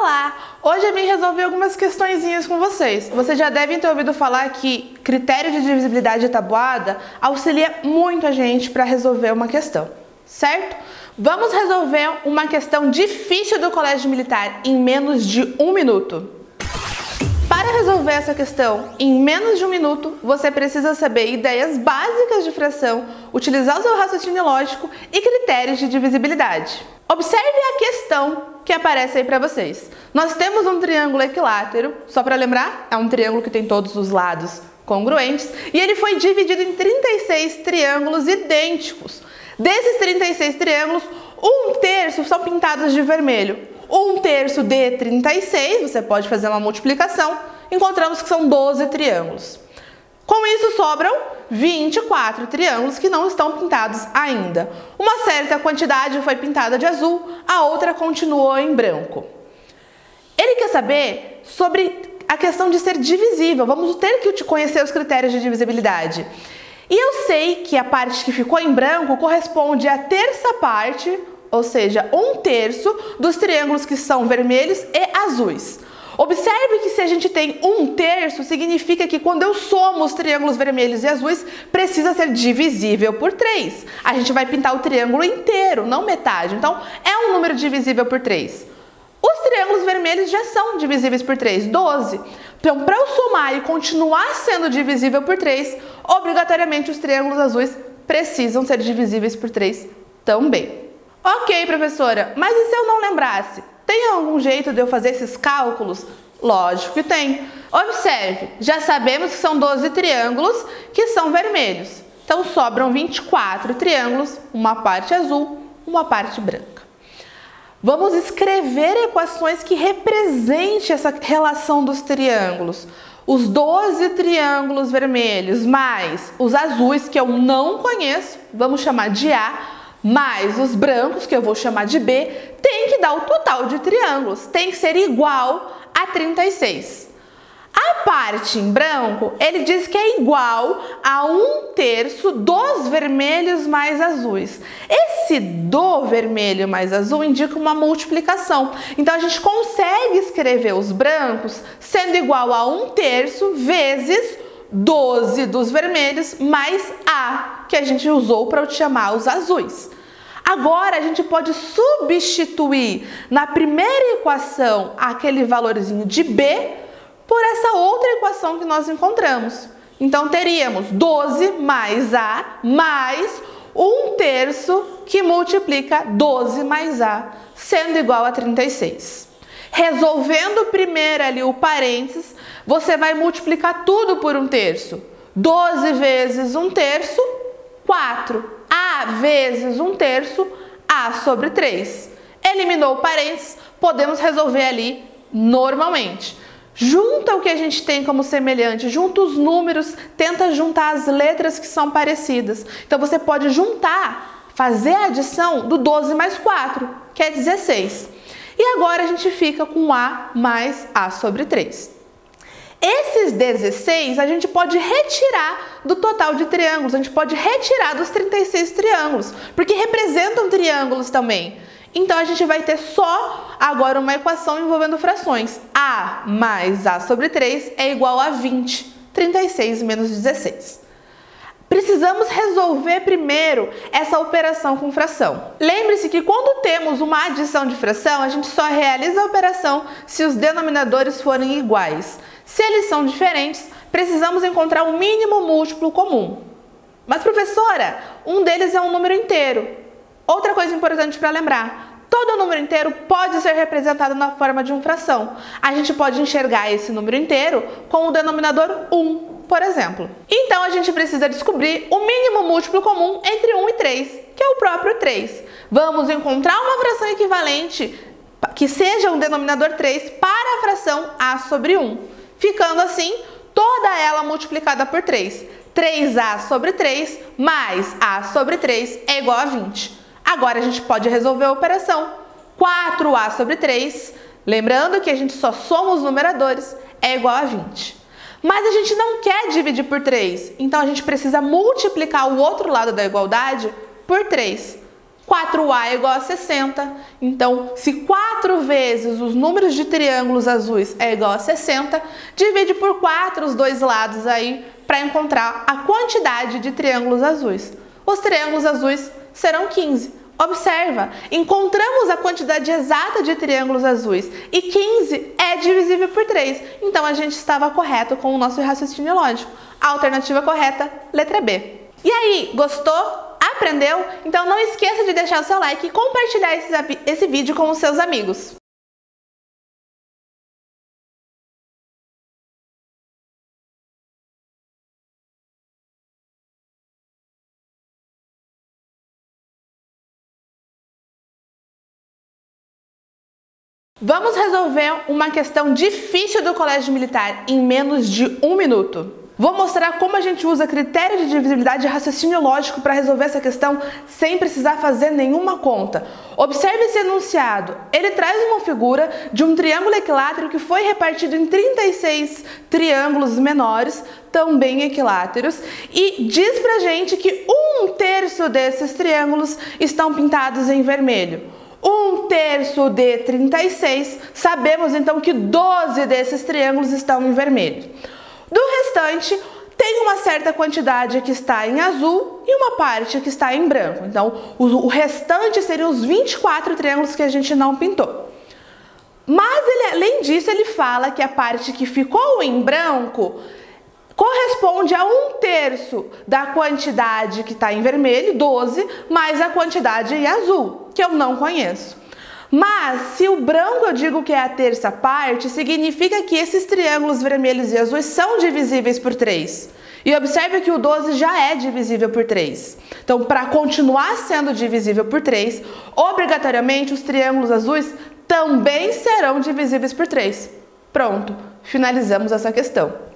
Olá! Hoje eu vim resolver algumas questõezinhas com vocês. Vocês já devem ter ouvido falar que critério de divisibilidade de tabuada auxilia muito a gente para resolver uma questão, certo? Vamos resolver uma questão difícil do Colégio Militar em menos de 1 minuto. Para resolver essa questão em menos de 1 minuto, você precisa saber ideias básicas de fração, utilizar o seu raciocínio lógico e critérios de divisibilidade. Observe a questão que aparece aí para vocês. Nós temos um triângulo equilátero, só para lembrar, é um triângulo que tem todos os lados congruentes, e ele foi dividido em 36 triângulos idênticos. Desses 36 triângulos, 1/3 são pintados de vermelho. 1/3 de 36, você pode fazer uma multiplicação, encontramos que são 12 triângulos. Com isso sobram 24 triângulos que não estão pintados ainda. Uma certa quantidade foi pintada de azul, a outra continuou em branco. Ele quer saber sobre a questão de ser divisível. Vamos ter que conhecer os critérios de divisibilidade. E eu sei que a parte que ficou em branco corresponde à terça parte, ou seja, 1/3 dos triângulos que são vermelhos e azuis. Observe que se a gente tem 1/3, significa que quando eu somo os triângulos vermelhos e azuis, precisa ser divisível por 3. A gente vai pintar o triângulo inteiro, não metade. Então, é um número divisível por 3. Os triângulos vermelhos já são divisíveis por 3, 12. Então, para eu somar e continuar sendo divisível por 3, obrigatoriamente os triângulos azuis precisam ser divisíveis por 3 também. Ok, professora, mas e se eu não lembrasse? Tem algum jeito de eu fazer esses cálculos? Lógico que tem. Observe, já sabemos que são 12 triângulos que são vermelhos. Então sobram 24 triângulos, uma parte azul, uma parte branca. Vamos escrever equações que representem essa relação dos triângulos. Os 12 triângulos vermelhos mais os azuis, que eu não conheço, vamos chamar de A, mais os brancos, que eu vou chamar de B, tem que dar o total de triângulos, tem que ser igual a 36. A parte em branco, ele diz que é igual a 1/3 dos vermelhos mais azuis. Esse do vermelho mais azul indica uma multiplicação. Então, a gente consegue escrever os brancos sendo igual a 1/3 vezes 12 dos vermelhos mais A, que a gente usou para chamar os azuis. Agora, a gente pode substituir na primeira equação aquele valorzinho de B por essa outra equação que nós encontramos. Então, teríamos 12 mais A mais 1/3 que multiplica 12 mais A, sendo igual a 36. Resolvendo primeiro ali o parênteses, você vai multiplicar tudo por 1/3. 12 vezes 1/3, 4. A vezes 1/3, A sobre 3. Eliminou o parênteses, podemos resolver ali normalmente. Junta o que a gente tem como semelhante, junta os números, tenta juntar as letras que são parecidas. Então, você pode juntar, fazer a adição do 12 mais 4, que é 16. E agora a gente fica com A mais A sobre 3. Esses 16 a gente pode retirar do total de triângulos, a gente pode retirar dos 36 triângulos, porque representam triângulos também. Então, a gente vai ter só agora uma equação envolvendo frações. A mais A sobre 3 é igual a 20, 36 menos 16. Precisamos resolver primeiro essa operação com fração. Lembre-se que quando temos uma adição de fração, a gente só realiza a operação se os denominadores forem iguais. Se eles são diferentes, precisamos encontrar o mínimo múltiplo comum. Mas, professora, um deles é um número inteiro. Outra coisa importante para lembrar, todo número inteiro pode ser representado na forma de uma fração. A gente pode enxergar esse número inteiro com o denominador 1. Por exemplo. Então, a gente precisa descobrir o mínimo múltiplo comum entre 1 e 3, que é o próprio 3. Vamos encontrar uma fração equivalente que seja um denominador 3 para a fração A sobre 1, ficando assim toda ela multiplicada por 3. 3A sobre 3 mais A sobre 3 é igual a 20. Agora, a gente pode resolver a operação. 4A sobre 3, lembrando que a gente só soma os numeradores, é igual a 20. Mas a gente não quer dividir por 3, então a gente precisa multiplicar o outro lado da igualdade por 3. 4A é igual a 60. Então, se 4 vezes os números de triângulos azuis é igual a 60, divide por 4 os dois lados aí para encontrar a quantidade de triângulos azuis. Os triângulos azuis serão 15. Observa, encontramos a quantidade exata de triângulos azuis e 15 é divisível por 3. Então, a gente estava correto com o nosso raciocínio lógico. A alternativa correta, letra B. E aí, gostou? Aprendeu? Então não esqueça de deixar o seu like e compartilhar esse vídeo com os seus amigos. Vamos resolver uma questão difícil do Colégio Militar em menos de 1 minuto. Vou mostrar como a gente usa critério de divisibilidade e raciocínio lógico para resolver essa questão sem precisar fazer nenhuma conta. Observe esse enunciado. Ele traz uma figura de um triângulo equilátero que foi repartido em 36 triângulos menores, também equiláteros, e diz pra gente que 1/3 desses triângulos estão pintados em vermelho. 1/3 de 36, sabemos então que 12 desses triângulos estão em vermelho. Do restante, tem uma certa quantidade que está em azul e uma parte que está em branco. Então, o restante seriam os 24 triângulos que a gente não pintou. Mas, além disso, ele fala que a parte que ficou em branco corresponde a 1/3 da quantidade que está em vermelho, 12, mais a quantidade em azul, que eu não conheço. Mas, se o branco eu digo que é a terça parte, significa que esses triângulos vermelhos e azuis são divisíveis por 3. E observe que o 12 já é divisível por 3. Então, para continuar sendo divisível por 3, obrigatoriamente os triângulos azuis também serão divisíveis por 3. Pronto, finalizamos essa questão.